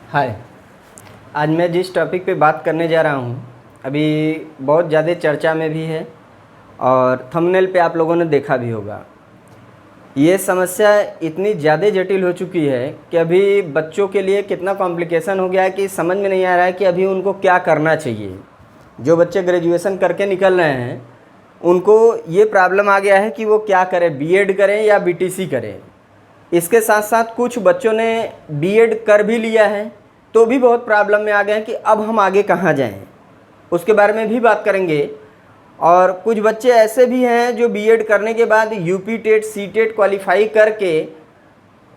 हाय। आज मैं जिस टॉपिक पे बात करने जा रहा हूँ अभी बहुत ज़्यादा चर्चा में भी है और थंबनेल पे आप लोगों ने देखा भी होगा। ये समस्या इतनी ज़्यादा जटिल हो चुकी है कि अभी बच्चों के लिए कितना कॉम्प्लिकेशन हो गया है कि समझ में नहीं आ रहा है कि अभी उनको क्या करना चाहिए। जो बच्चे ग्रेजुएशन करके निकल रहे हैं उनको ये प्रॉब्लम आ गया है कि वो क्या करें, बीएड करें या बीटीसी करें। इसके साथ साथ कुछ बच्चों ने बीएड कर भी लिया है तो भी बहुत प्रॉब्लम में आ गए हैं कि अब हम आगे कहाँ जाएं, उसके बारे में भी बात करेंगे। और कुछ बच्चे ऐसे भी हैं जो बीएड करने के बाद UP TET C TET qualify करके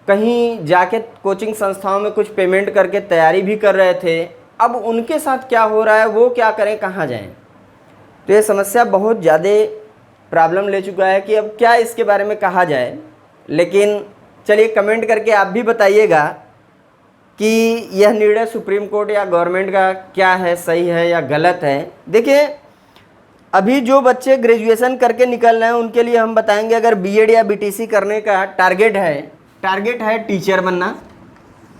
कहीं जाके कोचिंग संस्थाओं में कुछ पेमेंट करके तैयारी भी कर रहे थे। अब उनके साथ क्या हो रहा है, वो क्या करें, कहाँ जाएं। तो ये समस्या बहुत ज़्यादा प्रॉब्लम ले चुका है कि अब क्या इसके बारे में कहा जाए। लेकिन चलिए कमेंट करके आप भी बताइएगा कि यह निर्णय सुप्रीम कोर्ट या गवर्नमेंट का क्या है, सही है या गलत है। देखिए, अभी जो बच्चे ग्रेजुएशन करके निकल रहे हैं उनके लिए हम बताएंगे, अगर बीएड या बीटीसी करने का टारगेट है टीचर बनना।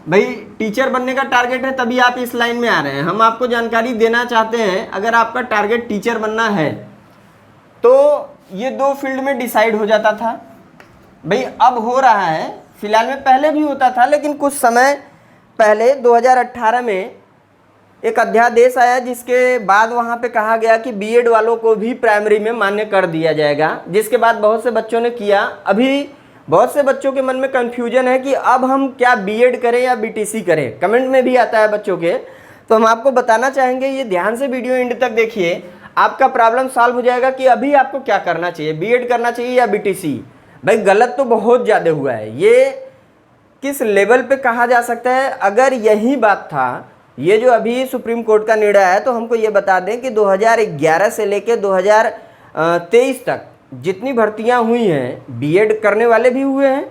भाई टीचर बनने का टारगेट है तभी आप इस लाइन में आ रहे हैं। हम आपको जानकारी देना चाहते हैं, अगर आपका टारगेट टीचर बनना है तो ये दो फील्ड में डिसाइड हो जाता था। भाई अब हो रहा है, फिलहाल में पहले भी होता था, लेकिन कुछ समय पहले 2018 में एक अध्यादेश आया जिसके बाद वहाँ पे कहा गया कि बीएड वालों को भी प्राइमरी में मान्य कर दिया जाएगा, जिसके बाद बहुत से बच्चों ने किया। अभी बहुत से बच्चों के मन में कन्फ्यूजन है कि अब हम क्या बीएड करें या बीटीसी करें, कमेंट में भी आता है बच्चों के। तो हम आपको बताना चाहेंगे, ये ध्यान से वीडियो एंड तक देखिए, आपका प्रॉब्लम सॉल्व हो जाएगा कि अभी आपको क्या करना चाहिए, बीएड करना चाहिए या बीटीसी। भाई गलत तो बहुत ज़्यादा हुआ है, ये किस लेवल पे कहा जा सकता है। अगर यही बात था, ये जो अभी सुप्रीम कोर्ट का निर्णय है, तो हमको ये बता दें कि 2011 से लेकर 2023 तक जितनी भर्तियां हुई हैं, बीएड करने वाले भी हुए हैं।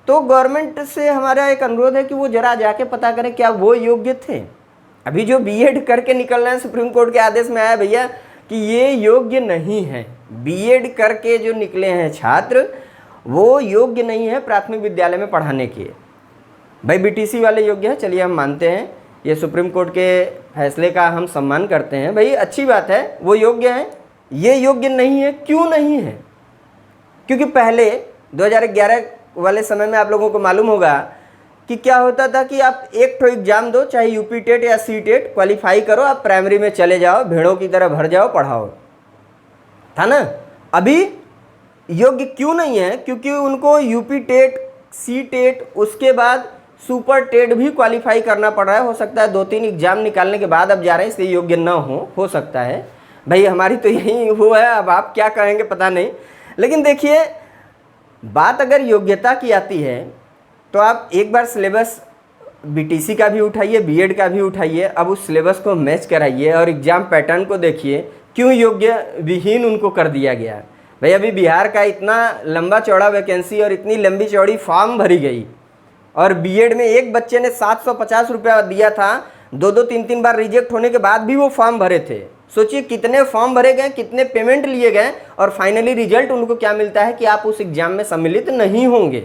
तो गवर्नमेंट से हमारा एक अनुरोध है कि वो जरा जाके पता करें क्या वो योग्य थे। अभी जो बीएड करके निकल रहे हैं, सुप्रीम कोर्ट के आदेश में आया भैया कि ये योग्य नहीं है। बीएड करके जो निकले हैं छात्र वो योग्य नहीं है प्राथमिक विद्यालय में पढ़ाने के। भाई बीटीसी वाले योग्य हैं, चलिए हम मानते हैं, ये सुप्रीम कोर्ट के फैसले का हम सम्मान करते हैं। भाई अच्छी बात है, वो योग्य हैं। ये योग्य नहीं है, क्यों नहीं है? क्योंकि पहले 2011 वाले समय में आप लोगों को मालूम होगा कि क्या होता था कि आप एक ठो एग्जाम दो, चाहे यूपी टेट या सी टेट, क्वालिफाई करो, आप प्राइमरी में चले जाओ, भेड़ों की तरह भर जाओ, पढ़ाओ, था ना। अभी योग्य क्यों नहीं है? क्योंकि उनको यूपी टेट सी टेट उसके बाद सुपर टेट भी क्वालिफाई करना पड़ रहा है। हो सकता है 2-3 एग्जाम निकालने के बाद अब जा रहे हैं, इसलिए योग्य ना हो सकता है। भाई हमारी तो यही वो है, अब आप क्या कहेंगे पता नहीं। लेकिन देखिए, बात अगर योग्यता की आती है तो आप एक बार सिलेबस बीटीसी का भी उठाइए, बीएड का भी उठाइए, अब उस सिलेबस को मैच कराइए और एग्जाम पैटर्न को देखिए, क्यों योग्य विहीन उनको कर दिया गया। भाई अभी बिहार का इतना लंबा चौड़ा वैकेंसी और इतनी लंबी चौड़ी फॉर्म भरी गई, और बीएड में एक बच्चे ने 750 रुपया दिया था, 2-3 बार रिजेक्ट होने के बाद भी वो फॉर्म भरे थे। सोचिए कितने फॉर्म भरे गए, कितने पेमेंट लिए गए, और फाइनली रिजल्ट उनको क्या मिलता है कि आप उस एग्जाम में सम्मिलित नहीं होंगे।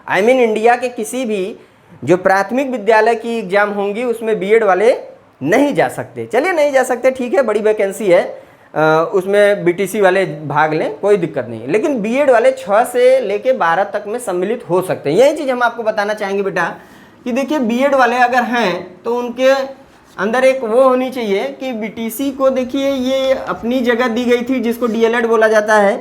आई मीन इंडिया के किसी भी जो प्राथमिक विद्यालय की एग्जाम होंगी उसमें बीएड वाले नहीं जा सकते। चलिए नहीं जा सकते, ठीक है, बड़ी वैकेंसी है, उसमें बीटीसी वाले भाग लें, कोई दिक्कत नहीं। लेकिन बीएड वाले 6 से लेके 12 तक में सम्मिलित हो सकते हैं। यही चीज़ हम आपको बताना चाहेंगे बेटा कि देखिए, बीएड वाले अगर हैं तो उनके अंदर एक वो होनी चाहिए कि बीटीसी को, देखिए ये अपनी जगह दी गई थी जिसको डीएलएड बोला जाता है।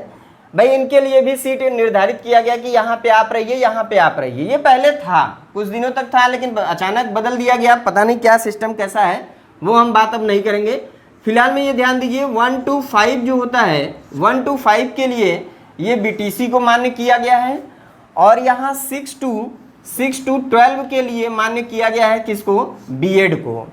भाई इनके लिए भी सीट निर्धारित किया गया कि यहाँ पे आप रहिए, यहाँ पे आप रहिए। ये पहले था, कुछ दिनों तक था, लेकिन अचानक बदल दिया गया। पता नहीं क्या सिस्टम कैसा है, वो हम बात अब नहीं करेंगे। फिलहाल में ये ध्यान दीजिए, 1 to 5 जो होता है, 1 to 5 के लिए ये बीटीसी को मान्य किया गया है, और यहाँ 6 to 12 के लिए मान्य किया गया है किसको? बीएड को।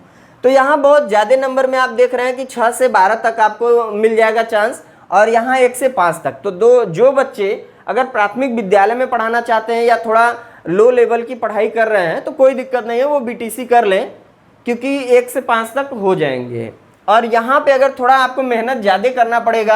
तो यहाँ बहुत ज़्यादा नंबर में आप देख रहे हैं कि 6 से 12 तक आपको मिल जाएगा चांस, और यहाँ 1 से 5 तक। तो जो बच्चे अगर प्राथमिक विद्यालय में पढ़ाना चाहते हैं या थोड़ा लो लेवल की पढ़ाई कर रहे हैं तो कोई दिक्कत नहीं है, वो बीटीसी कर लें, क्योंकि 1 से 5 तक हो जाएंगे। और यहाँ पे अगर थोड़ा आपको मेहनत ज़्यादा करना पड़ेगा,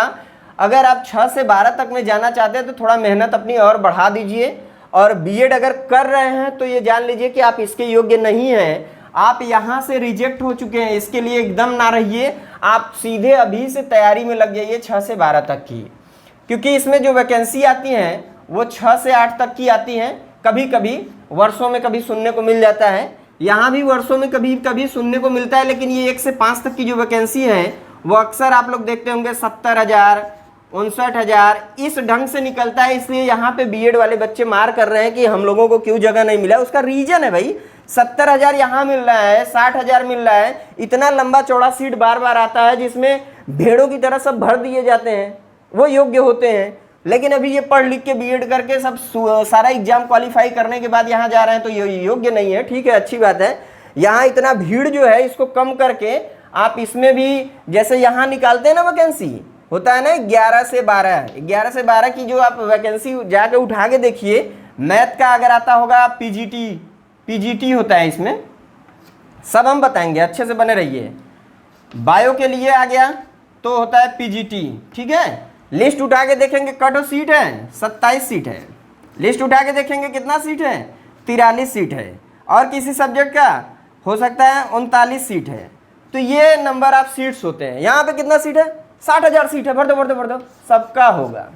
अगर आप 6 से 12 तक में जाना चाहते हैं तो थोड़ा मेहनत अपनी और बढ़ा दीजिए। और बीएड अगर कर रहे हैं तो ये जान लीजिए कि आप इसके योग्य नहीं हैं। आप यहाँ से रिजेक्ट हो चुके हैं, इसके लिए एकदम ना रहिए, आप सीधे अभी से तैयारी में लग जाइए 6 से 12 तक की, क्योंकि इसमें जो वैकेंसी आती हैं वो 6 से 8 तक की आती हैं। कभी कभी वर्षों में कभी सुनने को मिल जाता है, यहाँ भी वर्षों में कभी कभी सुनने को मिलता है, लेकिन ये 1 से 5 तक की जो वैकेंसी है वो अक्सर आप लोग देखते होंगे 70,000 59,000 इस ढंग से निकलता है। इसलिए यहाँ पे बीएड वाले बच्चे मार कर रहे हैं कि हम लोगों को क्यों जगह नहीं मिला। उसका रीजन है भाई, 70,000 यहाँ मिल रहा है, 60,000 मिल रहा है, इतना लंबा चौड़ा सीट बार बार आता है जिसमें भेड़ों की तरह सब भर दिए जाते हैं, वो योग्य होते हैं। लेकिन अभी ये पढ़ लिख के बीएड करके सब सारा एग्जाम क्वालिफाई करने के बाद यहाँ जा रहे हैं, तो ये योग्य नहीं है। ठीक है, अच्छी बात है। यहाँ इतना भीड़ जो है इसको कम करके आप इसमें भी जैसे यहाँ निकालते हैं ना वैकेंसी, होता है ना 11 से 12 की जो आप वैकेंसी जाके उठा के देखिए। मैथ का अगर आता होगा पीजीटी होता है, इसमें सब हम बताएंगे, अच्छे से बने रहिए। बायो के लिए आ गया तो होता है पीजीटी। ठीक है, लिस्ट उठा के देखेंगे, कट सीट है 27 सीट है। लिस्ट उठा के देखेंगे कितना सीट है, 43 सीट है। और किसी सब्जेक्ट का हो सकता है 39 सीट है। तो ये नंबर ऑफ सीट्स होते हैं। यहाँ पे कितना सीट है, 60,000 सीट है, भर दो सबका होगा।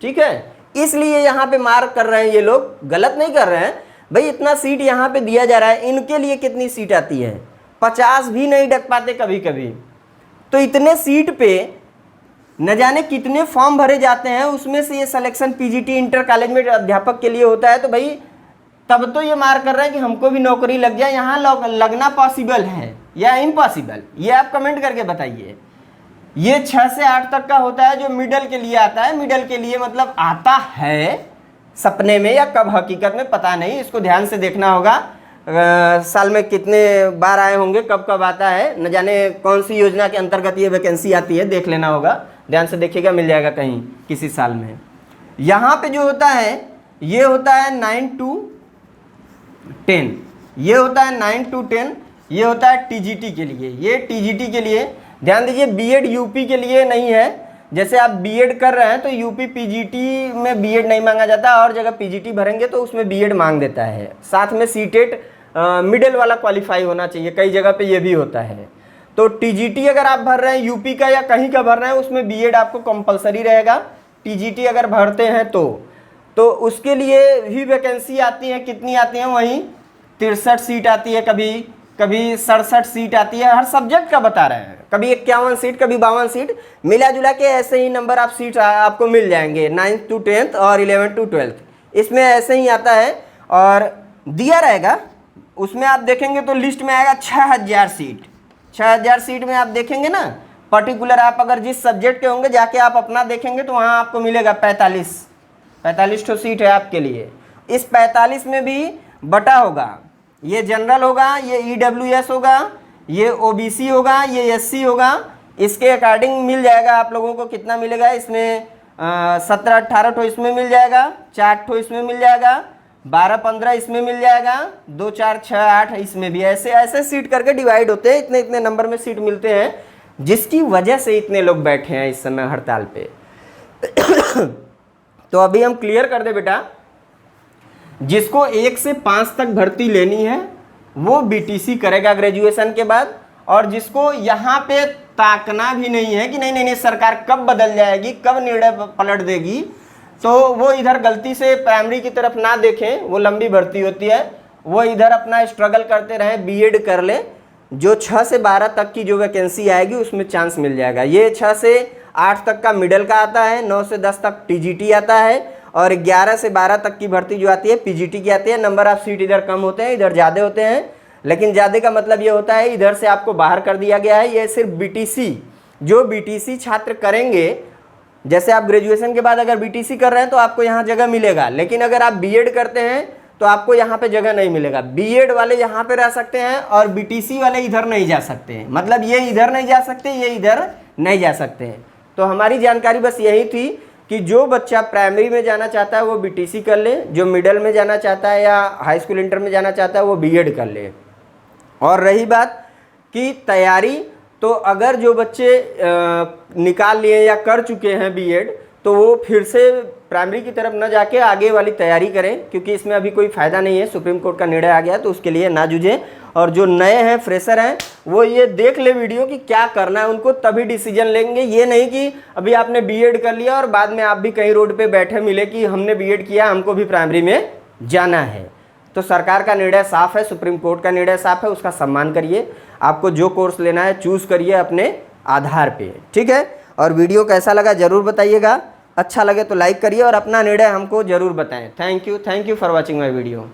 ठीक है, इसलिए यहाँ पे मार्क कर रहे हैं ये लोग, गलत नहीं कर रहे हैं भाई। इतना सीट यहाँ पे दिया जा रहा है, इनके लिए कितनी सीट आती है, 50 भी नहीं ढक पाते कभी कभी। तो इतने सीट पे न जाने कितने फॉर्म भरे जाते हैं, उसमें से ये सिलेक्शन पीजीटी इंटर कॉलेज में अध्यापक के लिए होता है। तो भाई तब तो ये मार कर रहे हैं कि हमको भी नौकरी लग जाए। यहाँ लगना पॉसिबल है या इम्पॉसिबल, ये आप कमेंट करके बताइए। ये 6 से 8 तक का होता है जो मिडल के लिए आता है। मिडल के लिए मतलब आता है सपने में या कब हकीकत में पता नहीं, इसको ध्यान से देखना होगा। साल में कितने बार आए होंगे, कब कब आता है, न जाने कौन सी योजना के अंतर्गत ये वैकेंसी आती है, देख लेना होगा। ध्यान से देखिएगा, मिल जाएगा कहीं किसी साल में। यहाँ पे जो होता है ये होता है 9 to 10, ये होता है 9 to 10, ये होता है टीजीटी के लिए। ये टीजीटी के लिए ध्यान दीजिए, बीएड यूपी के लिए नहीं है। जैसे आप बीएड कर रहे हैं तो यूपी पीजीटी में बीएड नहीं मांगा जाता, और जगह पीजीटी भरेंगे तो उसमें बीएड मांग देता है। साथ में सीटेट मिडिल वाला क्वालिफाई होना चाहिए, कई जगह पे ये भी होता है। तो टीजीटी अगर आप भर रहे हैं यूपी का या कहीं का भर रहे हैं, उसमें बीएड आपको कंपलसरी रहेगा। टीजीटी अगर भरते हैं तो उसके लिए भी वैकेंसी आती है। कितनी आती है, वहीं 63 सीट आती है, कभी 67 सीट आती है। हर सब्जेक्ट का बता रहे हैं, कभी 51 सीट, कभी 52 सीट, मिला जुला के ऐसे ही नंबर ऑफ सीट आपको मिल जाएंगे 9th to 10th और 11th to 12th, इसमें ऐसे ही आता है। और दिया रहेगा उसमें आप देखेंगे तो लिस्ट में आएगा 6,000 सीट। 6,000 सीट में आप देखेंगे ना, पर्टिकुलर आप अगर जिस सब्जेक्ट के होंगे जाके आप अपना देखेंगे तो वहाँ आपको मिलेगा 45 तो सीट है आपके लिए। इस 45 में भी बटा होगा, ये जनरल होगा, ये ईडब्ल्यूएस होगा, ये ओबीसी होगा, ये एससी होगा। इसके अकॉर्डिंग मिल जाएगा आप लोगों को कितना मिलेगा। इसमें 17-18 ठो इसमें मिल जाएगा, 4 ठो इसमें मिल जाएगा, 12-15 इसमें मिल जाएगा, 2 4 6 8 इसमें भी। ऐसे ऐसे सीट करके डिवाइड होते हैं, इतने इतने नंबर में सीट मिलते हैं, जिसकी वजह से इतने लोग बैठे हैं इस समय हड़ताल पे। तो अभी हम क्लियर कर दे बेटा, जिसको 1 से 5 तक भर्ती लेनी है वो बीटीसी करेगा ग्रेजुएशन के बाद। और जिसको यहाँ पे ताकना भी नहीं है कि नहीं सरकार कब बदल जाएगी, कब निर्णय पलट देगी, तो वो इधर गलती से प्राइमरी की तरफ ना देखें, वो लंबी भर्ती होती है, वो इधर अपना स्ट्रगल करते रहें, बीएड कर ले। जो 6 से 12 तक की जो वैकेंसी आएगी उसमें चांस मिल जाएगा। ये 6 से 8 तक का मिडल का आता है, 9 से 10 तक टीजीटी आता है, और 11 से 12 तक की भर्ती जो आती है पीजीटी की आती है। नंबर ऑफ सीट इधर कम होते हैं, इधर ज़्यादा होते हैं, लेकिन ज़्यादा का मतलब ये होता है इधर से आपको बाहर कर दिया गया है। ये सिर्फ बीटीसी, जो बीटीसी छात्र करेंगे, जैसे आप ग्रेजुएशन के बाद अगर बीटीसी कर रहे हैं तो आपको यहाँ जगह मिलेगा, लेकिन अगर आप बीएड करते हैं तो आपको यहाँ पे जगह नहीं मिलेगा। बीएड वाले यहाँ पे रह सकते हैं और बीटीसी वाले इधर नहीं जा सकते हैं, मतलब ये इधर नहीं जा सकते, ये इधर नहीं जा सकते हैं। तो हमारी जानकारी बस यही थी कि जो बच्चा प्राइमरी में जाना चाहता है वो बीटीसी कर ले, जो मिडिल में जाना चाहता है या हाई स्कूल इंटर में जाना चाहता है वो बीएड कर ले। और रही बात कि तैयारी, तो अगर जो बच्चे निकाल लिए या कर चुके हैं बीएड, तो वो फिर से प्राइमरी की तरफ न जाके आगे वाली तैयारी करें, क्योंकि इसमें अभी कोई फ़ायदा नहीं है। सुप्रीम कोर्ट का निर्णय आ गया तो उसके लिए ना जूझें। और जो नए हैं, फ्रेशर हैं, वो ये देख ले वीडियो कि क्या करना है उनको, तभी डिसीजन लेंगे। ये नहीं कि अभी आपने बीएड कर लिया और बाद में आप भी कहीं रोड पे बैठे मिले कि हमने बीएड किया, हमको भी प्राइमरी में जाना है। तो सरकार का निर्णय साफ है, सुप्रीम कोर्ट का निर्णय साफ है, उसका सम्मान करिए। आपको जो कोर्स लेना है चूज़ करिए अपने आधार पे, ठीक है। और वीडियो कैसा लगा ज़रूर बताइएगा, अच्छा लगे तो लाइक करिए और अपना निर्णय हमको ज़रूर बताएं। Thank you for watching my video.